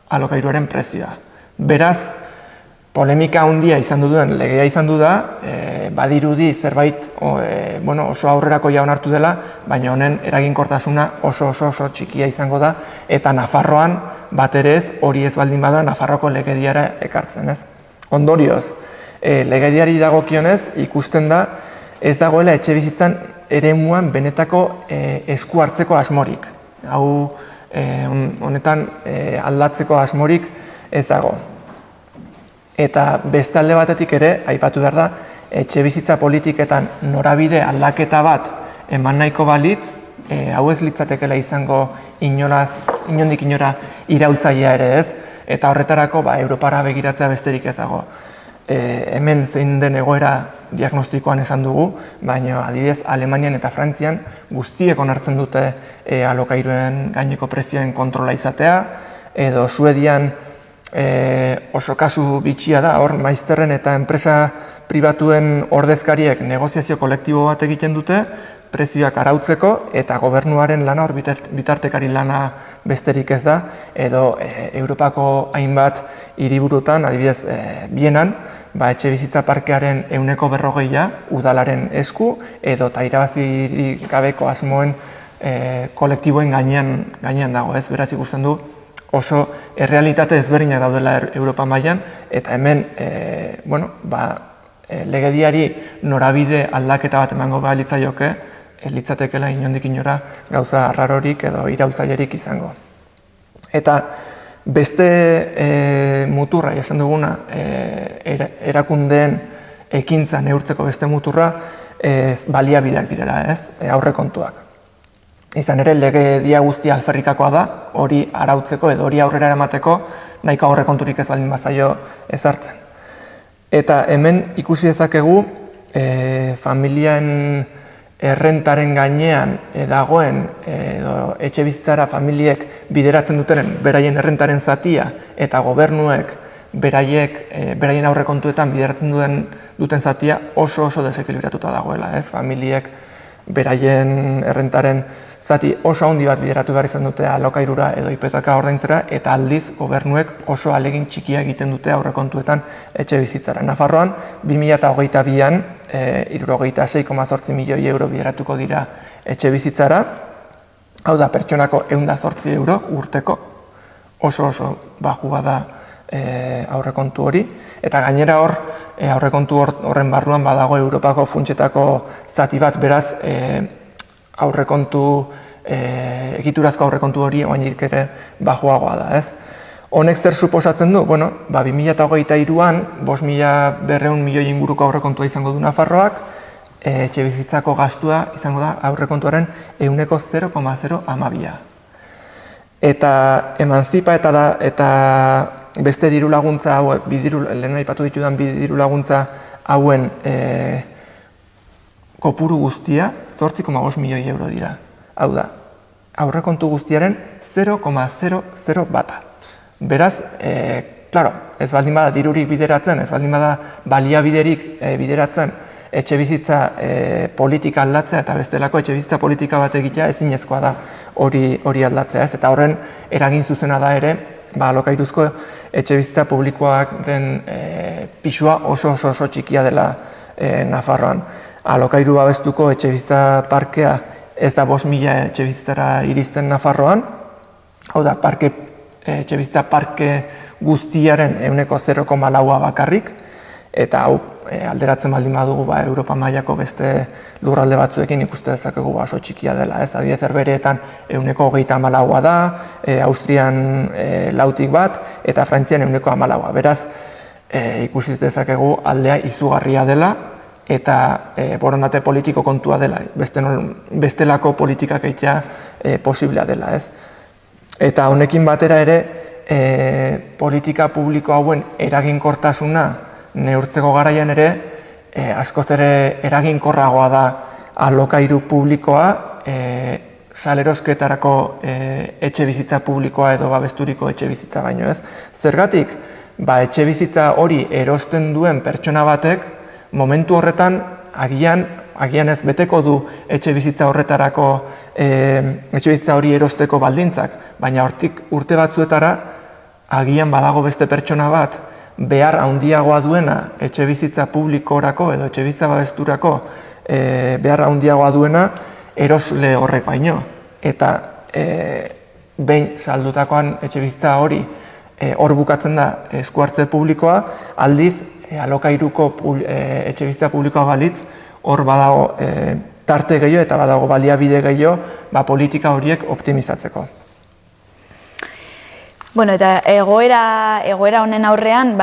alokairuaren prezioa. Beraz, polemika handia izan duen legea izan du da, badirudi zerbait oso aurrerako onartu dela, baina honen eraginkortasuna oso txikia izango da, eta Nafarroan bat ere ez, hori ez baldin bada Nafarroko legediara ekartzen, ez? Ondorioz, legediari dagokionez ikusten da ez dagoela etxe bizitzan eremuan benetako esku hartzeko asmorik. Hau honetan aldatzeko asmorik ez dago. Eta beste alde batetik ere, aipatu behar da, etxe bizitza politiketan norabide aldaketa bat eman nahiko balitz, hau ez litzatekela izango inondik inora iraultzailea ere ez, eta horretarako Europara begiratzea besterik ez dago. Hemen zein den egoera diagnostikoan esan dugu, baina adibidez Alemanian eta Frantzian guztiek onartzen dute alokairuen gaineko prezioen kontrola izatea, edo Suedian oso kasu bitxia da, hor maizterren eta enpresa pribatuen ordezkariek negoziazio kolektibo bat egiten dute, prezioak arautzeko, eta gobernuaren lana, hor bitartekari lana besterik ez da, edo Europako hainbat hiriburutan, adibidez Bienan, etxe bizitza parkearen 40% udalaren esku, edo eta irabazirik gabeko asmoen kolektiboen gainean dago, ez? Beraz ikusten du, oso errealitate ezberdinak daudela Europa mailan, eta hemen legediari norabide aldaketa bat emango litzaioke, litzatekela inondik inora gauza arrarorik edo iraultzailerik izango. Eta beste muturra, esan duguna, erakundeen ekintza neurtzeko beste muturra, baliabideak direla, ez? Aurrekontuak. Izan ere, legedia guztia alferrikakoa da, hori arautzeko edo hori aurrera eramateko nahiko aurrekonturik ez baldin bazaio ezartzen. Eta hemen ikusi dezakegu familien errentaren gainean dagoen edo etxe bizitzara familiek bideratzen dutenen beraien errentaren zatia eta gobernuek beraien aurrekontuetan bideratzen duten zatia oso desekilibratuta dagoela, ez? Familiek beraien errentaren zati oso handi bat bideratu behar izan dute alokairura edo hipoteka ordaintzera, eta aldiz gobernuek oso ahalegin txikia egiten dute aurrekontuetan etxe bizitzara. Nafarroan, 2022an 66,8 milioi euro bideratuko dira etxe bizitzara, hau da pertsonako 108 euro urteko, oso bajua da aurrekontu hori, eta gainera hor aurrekontu horren barruan badago Europako funtsetako zati bat, beraz egiturazko aurrekontu hori oainik ere bajuagoa da, ez? Honek zer suposatzen du? 2023an 5.200 milioi inguruko aurrekontua izango du Nafarroak, etxe bizitzako gastua izango da aurrekontuaren 0,012. Eta emantzipa eta beste diru laguntza hauek, lehen aipatu ditudan bi diru laguntza hauen kopuru guztia 8,5 milioi euro dira. Hau da, aurrekontu guztiaren 0,00 bata. Beraz, ez baldin bada dirurik bideratzen, ez baldin bada baliabiderik bideratzen etxe bizitza politika aldatzea eta bestelako etxe bizitza politika bat egitea ezinezkoa da hori aldatzea, ez? Eta horren eragin zuzena da ere, alokairuzko etxe bizitza publikoaren pisua oso txikia dela Nafarroan. Alokairu babestuko etxe bizitza parkea ez da 5.000 etxe bizitzara iristen Nafarroan, hau da, etxe bizitza parke guztiaren 0,4 bakarrik, eta hau alderatzen baldin badugu Europa mailako beste lurralde batzuekin ikuste dezakegu oso txikia dela, ez? Adibidez Herbehereetan 1,34 da, Austrian 4 bat, eta Frantzian 1,14. Beraz, ikusi dezakegu aldea izugarria dela, eta borondate politiko kontua dela, bestelako politikak egitea posiblea dela, ez? Eta honekin batera ere, politika publiko hauen eraginkortasuna neurtzeko garaian ere, askoz ere eraginkorragoa da alokairu publikoa, salerosketarako etxe bizitza publikoa edo babesturiko etxe bizitza baino ez. Zergatik, etxe bizitza hori erosten duen pertsona batek, momentu horretan agian ez beteko du etxe bizitza horretarako, etxe bizitza hori erosteko baldintzak, baina hortik urte batzuetara agian badago beste pertsona bat behar handiagoa duena etxe bizitza publikorako edo etxe bizitza babesturako behar handiagoa duena erosle horrek baino. Eta behin saldutakoan etxe bizitza hori hor bukatzen da esku hartze publikoa, aldiz alokairuko etxe bizitza publikoa balitz, hor badago tarte gehiago eta badago baliabide gehiago politika horiek optimizatzeko. Bueno, eta egoera honen aurrean,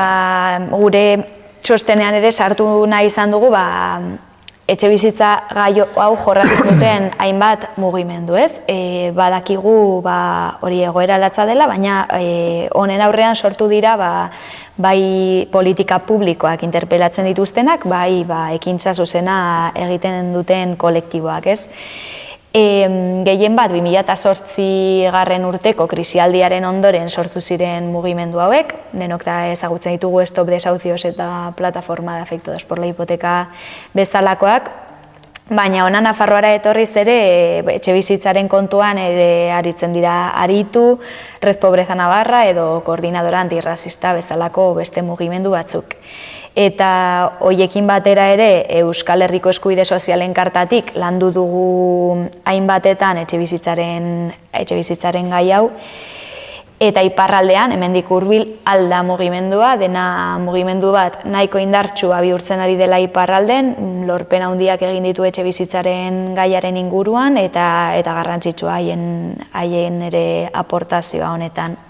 gure txostenean ere sartu nahi izan dugu, etxe bizitza gai hau jorratzen duten hainbat mugimendu, ez? Badakigu hori egoera latza dela, baina honen aurrean sortu dira bai politika publikoak interpelatzen dituztenak, bai ekintza zuzena egiten duten kolektiboak, ez? Gehien bat, 2008 garren urteko krisialdiaren ondoren sortu ziren mugimendu hauek, denok da ezagutzen ditugu Stop Desahucios eta Plataforma de Afectados por la Hipoteca bezalakoak, baina hona Nafarroara etorriz ere etxe bizitzaren kontuan ere aritzen dira Aritu, Red Pobreza Navarra edo Koordinadora Antirrazista bezalako beste mugimendu batzuk. Eta hoiekin batera ere Euskal Herriko Eskubide Sozialen Kartatik landu dugu hainbatetan etxe bizitzaren gai hau. Eta iparraldean, hemendik hurbil alda mugimendua, dena mugimendu bat nahiko indartsua bihurtzen ari dela iparralden, lorpen handiak egin ditu etxe bizitzaren gaiaren inguruan eta garrantzitsua haien ere aportazioa honetan.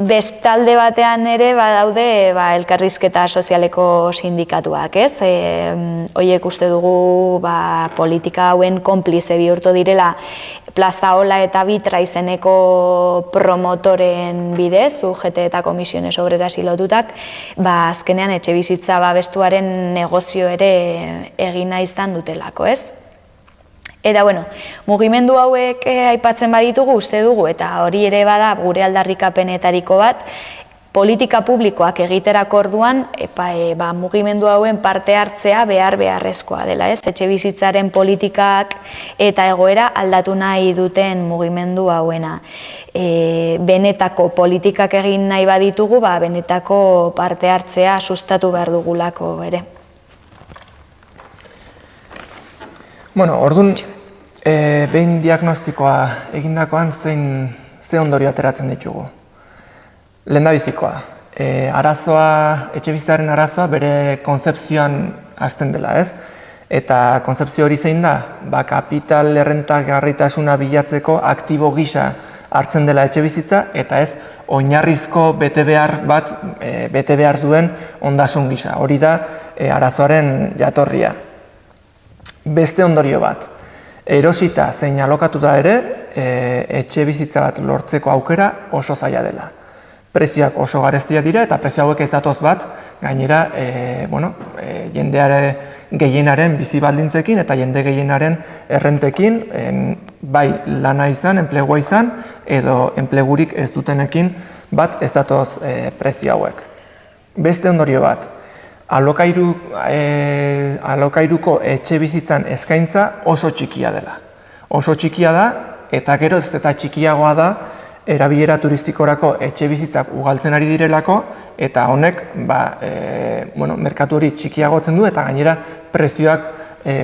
Bestalde batean ere badaude elkarrizketa sozialeko sindikatuak, ez? Horiek uste dugu politika hauen konplize bihurtu direla Plaza Ola eta Bitra izeneko promotoren bidez, UGT eta Komisiones Obreras lotutak, azkenean etxe bizitza babestuaren negozio ere egina izan dutelako, ez? Eta, mugimendu hauek aipatzen baditugu uste dugu, eta hori ere bada gure aldarrikapenetariko bat, politika publikoak egiterako orduan, mugimendu hauen parte hartzea beharrezkoa dela, ez? Etxe bizitzaren politikak eta egoera aldatu nahi duten mugimendu hauena. Benetako politikak egin nahi baditugu, benetako parte hartzea sustatu behar dugulako ere. Orduan, behin diagnostikoa egindakoan ze ondorio ateratzen ditugu. Lehendabizikoa, etxe bizitzaren arazoa bere konzepzioan hasten dela, ez? Eta konzepzio hori zein da? Kapital errentagarritasuna bilatzeko aktibo gisa hartzen dela etxe bizitza, eta ez oinarrizko bete behar duen ondasun gisa. Hori da arazoaren jatorria. Beste ondorio bat, erosita zein alokatuta ere, etxe bizitza bat lortzeko aukera oso zaila dela. Prezioak oso garestiak dira eta prezio hauek ez datoz bat, gainera, jendeare gehienaren bizi baldintzekin eta jende gehienaren errentekin, bai lana izan, enplegua izan, edo enplegurik ez dutenekin bat ez datoz prezio hauek. Beste ondorio bat, alokairuko etxe bizitzan eskaintza oso txikia dela. Oso txikia da, eta geroz eta txikiagoa da, erabilera turistikorako etxe bizitzak ugaltzen ari direlako, eta honek merkatu hori txikiagotzen du eta gainera prezioak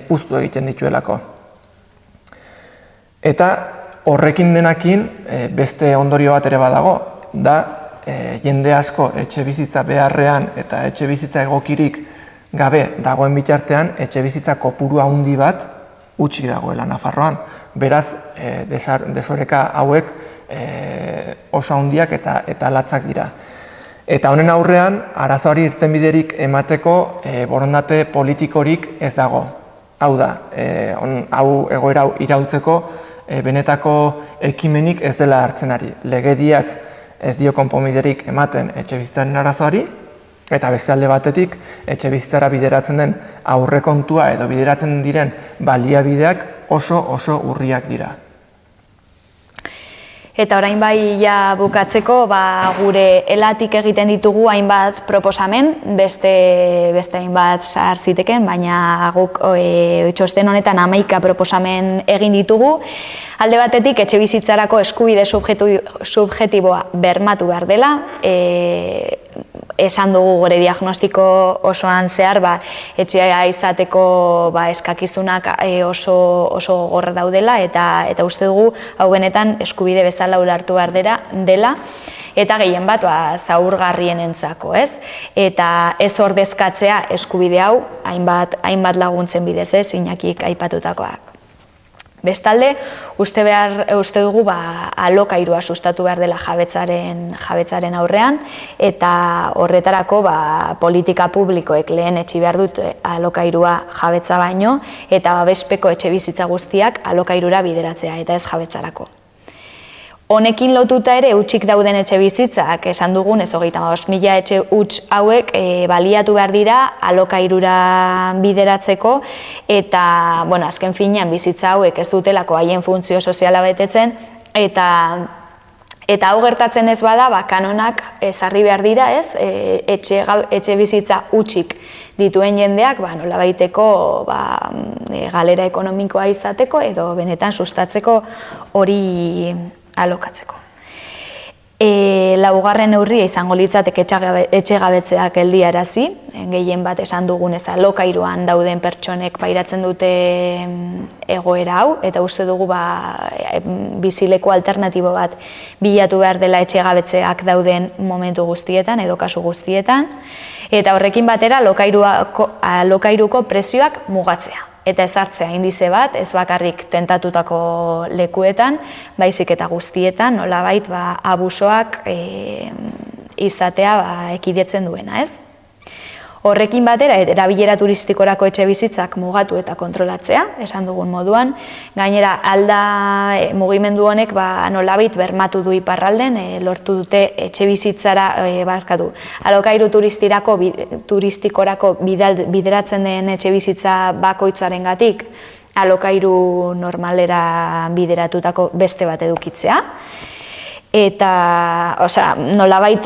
puztu egiten dituelako. Eta horrekin denakin beste ondorio bat ere badago, da jende asko etxe bizitza beharrean eta etxe bizitza egokirik gabe dagoen bitartean etxe bizitza kopuru handi bat utzi dagoela Nafarroan. Beraz, desoreka hauek oso handiak eta latzak dira. Eta honen aurrean, arazoari irtenbiderik emateko borondate politikorik ez dago. Hau da, egoera hau iraultzeko benetako ekimenik ez dela hartzen ari. Legediak ez dio konponbiderik ematen etxe bizitzaren arazoari, Eta beste alde batetik, etxe bizitzara bideratzen den aurrekontua edo bideratzen diren baliabideak oso urriak dira. Eta orain bai ja bukatzeko, gure elatik egiten ditugu hainbat proposamen, beste hainbat sar ziteken, baina guk txosten honetan 11 proposamen egin ditugu. Alde batetik, etxe bizitzarako eskubide subjektiboa bermatu behar dela, esan dugu gure diagnostiko osoan zehar, etxea izateko eskakizunak oso gogorra daudela, eta uste dugu hau benetan eskubide bezala ulertu behar dela, eta gehien bat zaurgarrienentzako, ez? Eta ez ordezkatzea eskubide hau hainbat laguntzen bidez, ez, Iñakik aipatutakoak. Bestalde, uste dugu alokairua sustatu behar dela jabetzaren aurrean, eta horretarako politika publikoek lehen etxi behar dut alokairua jabetza baino, eta babespeko etxe bizitza guztiak alokairura bideratzea eta ez jabetzarako. Honekin lotuta ere hutsik dauden etxe bizitzak, esan dugun, ez 35.000 etxe huts hauek baliatu behar dira alokairura bideratzeko, eta azken finean bizitza hauek ez dutelako haien funtzio soziala betetzen, eta hau gertatzen ez bada, kanonak ezarri behar dira, ez, etxe bizitza hutsik dituen jendeak, nolabaiteko galera ekonomikoa izateko edo benetan sustatzeko hori alokatzeko. Laugarren neurria izango litzateke etxegabetzeak geldiarazi, gehien bat esan dugun ez alokairuan dauden pertsonek pairatzen dute egoera hau, eta uste dugu bizileko alternatibo bat bilatu behar dela etxegabetzeak dauden momentu guztietan edo kasu guztietan, eta horrekin batera alokairuko prezioak mugatzea. Eta ezartzea indize bat, ez bakarrik tentatutako lekuetan, baizik eta guztietan, nolabait abusoak izatea ekidetzen duena, ez? Horrekin batera, erabilera turistikorako etxe bizitzak mugatu eta kontrolatzea, esan dugun moduan. Gainera, alda mugimendu honek nolabait bermatu du iparralden, lortu dute etxe bizitzara, alokairu turistikorako bideratzen den etxe bizitza bakoitzarengatik, alokairu normalera bideratutako beste bat edukitzea. Eta, nolabait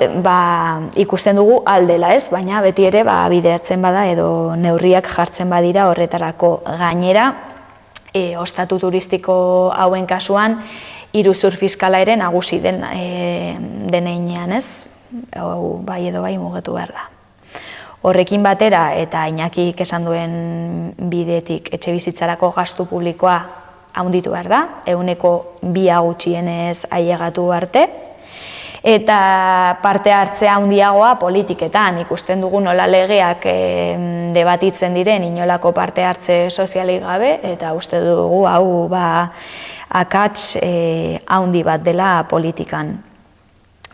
ikusten dugu aldela, ez? Baina beti ere bideratzen bada edo neurriak jartzen badira horretarako. Gainera, ostatu turistiko hauen kasuan, iruzur fiskala ere nagusi deneinean, ez? Hau bai edo bai mugatu behar da. Horrekin batera, eta Iñakik esan duen bidetik etxe bizitzarako gastu publikoa handitu behar da, 2% gutxienez ailegatu arte, eta parte hartzea handiagoa politiketan, ikusten dugu nola legeak debatitzen diren inolako parte hartze sozialik gabe, eta uste dugu hau akats handi bat dela politikan.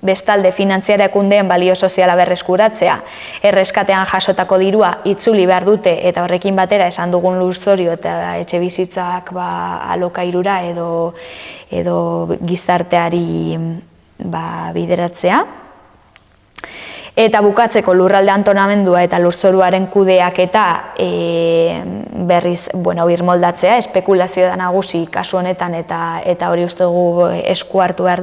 Bestalde, finantziarakundeen balio soziala berreskuratzea, erreskatean jasotako dirua itzuli behar dute eta horrekin batera esan dugun lurzorio eta etxe bizitzak alokairura edo gizarteari bideratzea. Eta bukatzeko lurralde antonamendua eta lurzoruaren kudeaketa berriz birmoldatzea, espekulazio da nagusi kasu honetan eta hori uste dugu esku hartu behar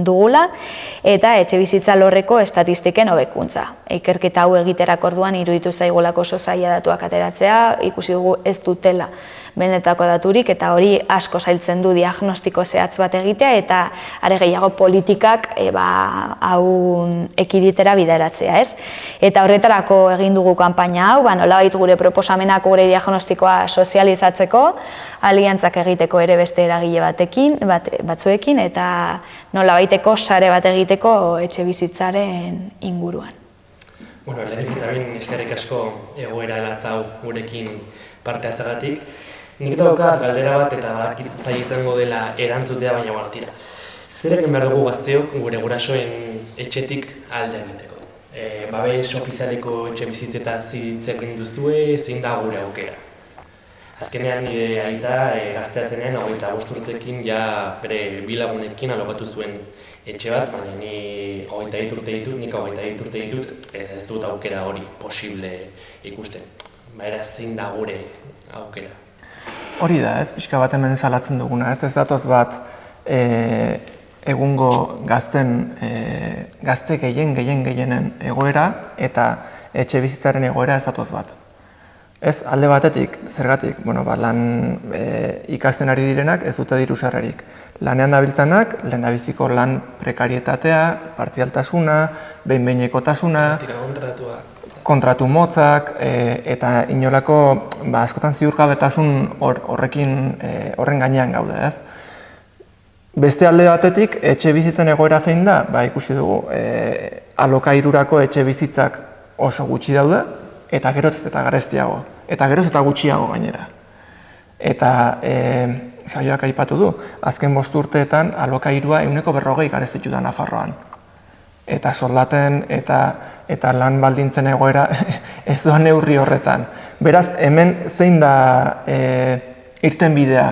dugula, eta etxe bizitza lorreko estatistiken hobekuntza. Ikerketa hau egiterak orduan iruditu zaigolako oso zaila datuak ateratzea, ikusi dugu ez dutela benetako daturik, eta hori asko zailtzen du diagnostiko zehatz bat egitea, eta are gehiago politikak hau ekiditera bideratzea, ez? Eta horretarako egin dugu kanpaina hau, nolabait gure proposamenak gure diagnostikoa sozializatzeko, aliantzak egiteko ere beste eragile batzuekin, eta nolabaiteko sare bat egiteko etxe bizitzaren inguruan. Lehenik eta bain eskerrik asko egoera latzau gurekin parte hartzagatik. Nik daukat galdera bat eta zaila izango dela erantzutea, baina tira. Zer egin behar dugu gazteok gure gurasoen etxetik alde egiteko? Babes ofizialeko etxe bizitzetaz hitz egin duzue, zein da gure aukera? Azkenean nire aita gaztea zenean 25 urtekin ja bere bi lagunekin alokatu zuen etxe bat, baina ni 22 urte ditut, nik 22 urte ditut, ez dut aukera hori posible ikusten. Beraz, zein da gure aukera? Hori da, ez, pixka bat hemen salatzen duguna, ez datoz bat egungo gazte gehienen egoera eta etxe bizitzaren egoera ez datoz bat. Ez, alde batetik, zergatik, lan ikasten ari direnak ez dute diru sarrerik. Lanean dabiltzanak, lehendabiziko lan prekarietatea, partzialtasuna, behin-behinekotasuna, kontratu motzak eta inolako askotan ziurgabetasun horren gainean gaude, ez? Beste alde batetik, etxe bizitzen egoera zein da, ikusi dugu, alokairurako etxe bizitzak oso gutxi daude, eta geroz eta garestiago, eta geroz eta gutxiago gainera. Eta saioak aipatu du, azken 5 urteetan alokairua 140 garestitu da Nafarroan. Eta soldaten eta lan baldintzen egoera ez doa neurri horretan. Beraz, hemen zein da irtenbidea?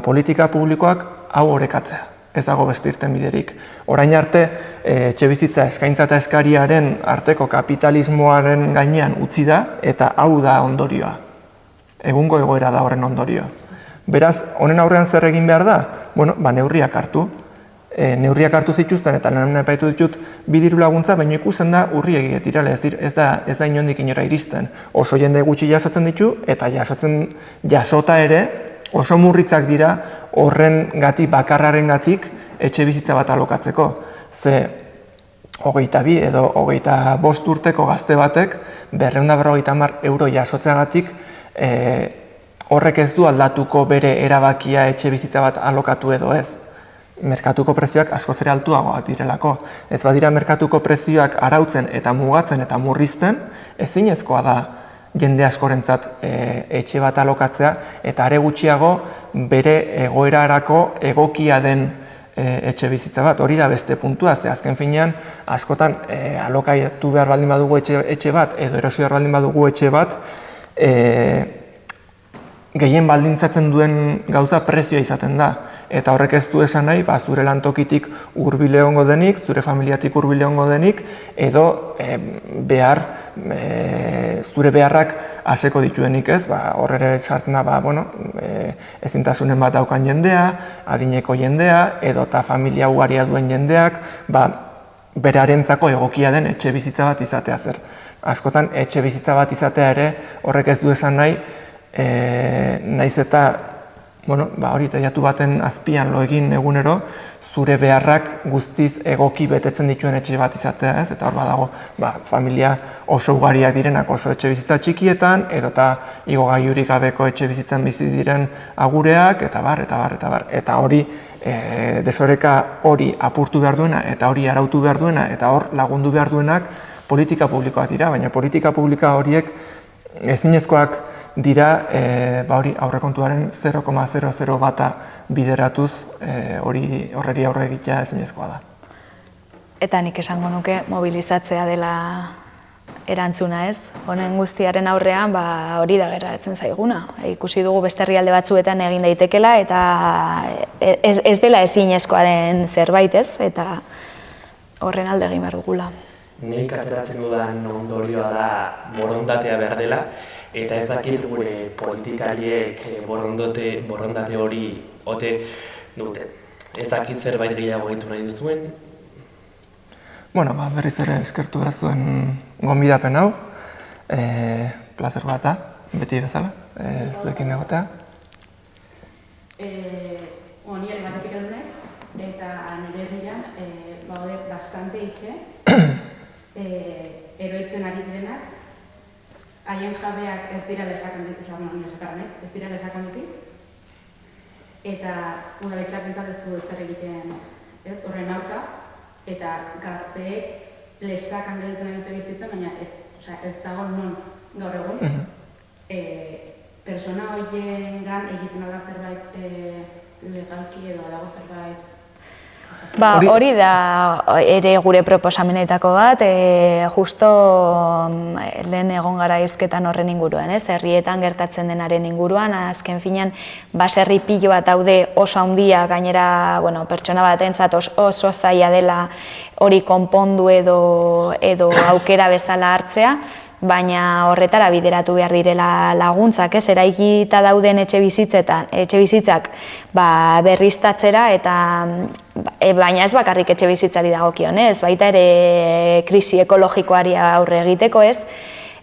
Politika publikoak hau orekatzea, ez dago beste irtenbiderik. Orain arte, etxebizitza eskaintza eta eskariaren arteko kapitalismoaren gainean utzi da, eta hau da ondorioa. Egungo egoera da horren ondorio. Beraz, honen aurrean zer egin behar da? Neurriak hartu. Neurriak hartu zituzten eta lan epaitu ditut bi diru laguntza, baina ikusten da urri egiet direla, ez da inondik inora iristen. Oso jende gutxi jasotzen ditu eta jasota ere oso murritzak dira horren gatik, bakarraren gatik etxe bizitza bat alokatzeko. Ze 22 edo 25 urteko gazte batek 250 euro jasotzeagatik horrek ez du aldatuko bere erabakia etxe bizitza bat alokatu edo ez. Merkatuko prezioak askoz ere altuagoak direlako. Ez badira merkatuko prezioak arautzen eta mugatzen eta murrizten, ezinezkoa da jende askorentzat etxe bat alokatzea eta are gutxiago bere egoerarako egokia den etxe bizitza bat. Hori da beste puntua, ze azken finean askotan alokaitu behar baldin badugu etxe bat edo erosi behar baldin badugu etxe bat gehien baldintzatzen duen gauza prezioa izaten da. Eta horrek ez du esan nahi, zure lantokitik hurbil egongo denik, zure familiatik hurbil egongo denik, edo zure beharrak aseko dituenik ez, horrere sartzen da, ezintasunen bat daukan jendea, adineko jendea, edo eta familia ugaria duen jendeak, berarentzako egokia den etxe bizitza bat izatea zer. Askotan, etxe bizitza bat izatea ere horrek ez du esan nahi, naiz eta hori teiatu baten azpian lo egin egunero, zure beharrak guztiz egoki betetzen dituen etxe bat izatea, ez? Eta hor badago, familia oso ugariak direnak oso etxe bizitza txikietan, edo eta igogailurik gabeko etxe bizitzan bizi diren agureak, eta bar. Eta hori, desoreka hori apurtu behar duena, eta hori arautu behar duena, eta hor lagundu behar duenak politika publikoak dira, baina politika publika horiek ezinezkoak dira aurrekontuaren 0,00 bata bideratuz horreri aurre egitea ezinezkoa da. Eta nik esango nuke mobilizatzea dela erantzuna ez. Honen guztiaren aurrean hori da geratzen zaiguna. Ikusi dugu beste herrialde batzuetan egin daitekela eta ez dela ezinezkoa den zerbait ez, eta horren alde egin behar dugula. Nik ateratzen dudan ondorioa da borondatea behar dela, eta ez dakit gure politikariek borondate hori ote dute. Ez dakit zerbait gehiago egitu nahi duzuen? Berriz ere eskertu da zuen gonbidapen hau. Plazer bat da, beti bezala, zuekin egotea. Ni ere batetik edo nahi, eta nire herrian baude bastante itxe, eroitzen ari direnak, haien jabeak ez dira lesakan ez dira lesakan ditu, eta udaletxeak pentsat ez du zer egiten ez horren aurka, eta gazteek lesakan gelditu nahi dute bizitzen, baina ez dago non gaur egun. Persona horien gan egiten da zerbait legalki edo dago zerbait Hori da ere gure proposamenetako bat, justo lehen egon gara hizketan horren inguruan, herrietan gertatzen denaren inguruan, azken finean baserri pilo bat daude oso handia, gainera pertsona batentzat oso zaila dela hori konpondu edo aukera bezala hartzea, baina horretara bideratu behar direla laguntzak, eraikita dauden etxebizitzak berriztatzera eta baina ez bakarrik etxebizitzari dagokion, baita ere krisi ekologikoari aurre egiteko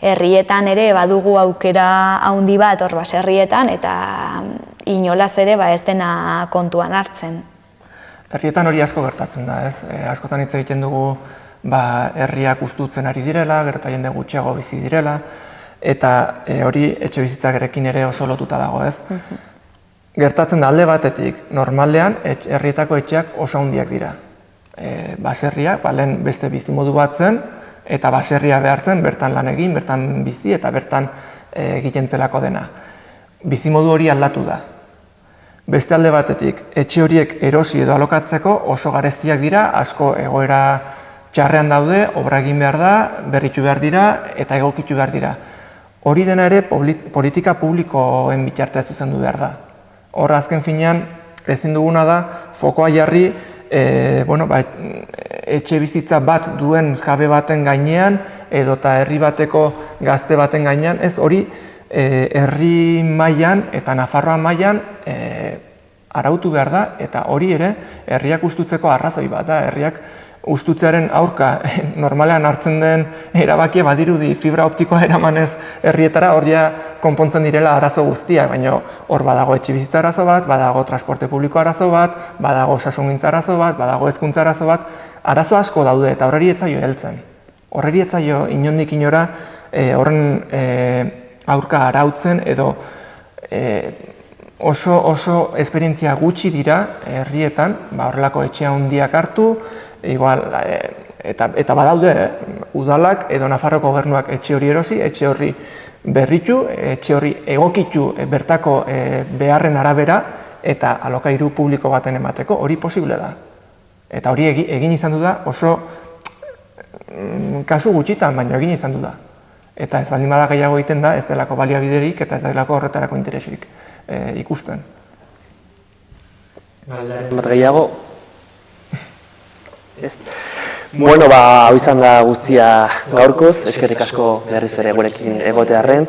herrietan ere badugu aukera handi bat hor baserrietan eta inolaz ere ez dena kontuan hartzen. Herrietan hori asko gertatzen da, askotan hitz egiten dugu herriak hustutzen ari direla, gero eta jende gutxiago bizi direla, eta hori etxebizitzak erekin ere oso lotuta dago, Gertatzen da alde batetik, normalean herrietako etxeak oso handiak dira. Baserriak, lehen beste bizimodu bat zen, eta baserria behartzen, bertan lan egin, bertan bizi eta bertan egiten zelako dena. Bizimodu hori aldatu da. Beste alde batetik, etxe horiek erosi edo alokatzeko oso garestiak dira, asko egoera txarrean daude, obra egin behar da, berritu behar dira eta egokitu behar dira. Hori dena ere politika publikoen bitartez zuzendu behar da. Hor azken finean ezin duguna da fokoa jarri etxe bizitza bat duen jabe baten gainean edota herri bateko gazte baten gainean, hori herri mailan eta Nafarroa mailan arautu behar da eta hori ere herriak hustutzeko arrazoi bat da, herriak hustutzearen aurka normalean hartzen den erabakia badirudi fibra optikoa eramanez herrietara hor konpontzen direla arazo guztiak, baina hor badago etxebizitza arazo bat, badago transporte publiko arazo bat, badago osasungintza arazo bat, badago hezkuntza arazo bat, arazo asko daude eta horreri ez zaio heltzen. Horreri ez zaio inondik inora horren aurka arautzen edo oso esperientzia gutxi dira herrietan, horrelako etxe handiak hartu, eta badaude, udalak edo Nafarroko gobernuak etxe hori erosi, etxe hori berritu, etxe hori egokitu bertako beharren arabera eta alokairu publiko baten emateko, hori posible da. Eta hori egin izan du da oso kasu gutxitan, baina egin izan du da. Eta ez baldin bada gehiago egiten da, ez delako baliabiderik eta ez delako horretarako interesik ikusten. Bat gehiago? Bueno, hau izan da guztia gaurkoz, eskerrik asko berriz ere gurekin egotearren.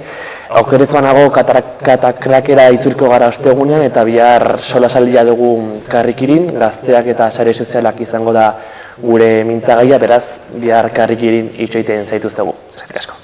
Aukeretz banago katakrakera itzulko gara ostegunean eta bihar solasaldia dugu Karrikirin, gazteak eta sare sozialak izango da gure mintzagaia, beraz bihar Karrikirin itxoiten zaituztegu. Eskerrik asko.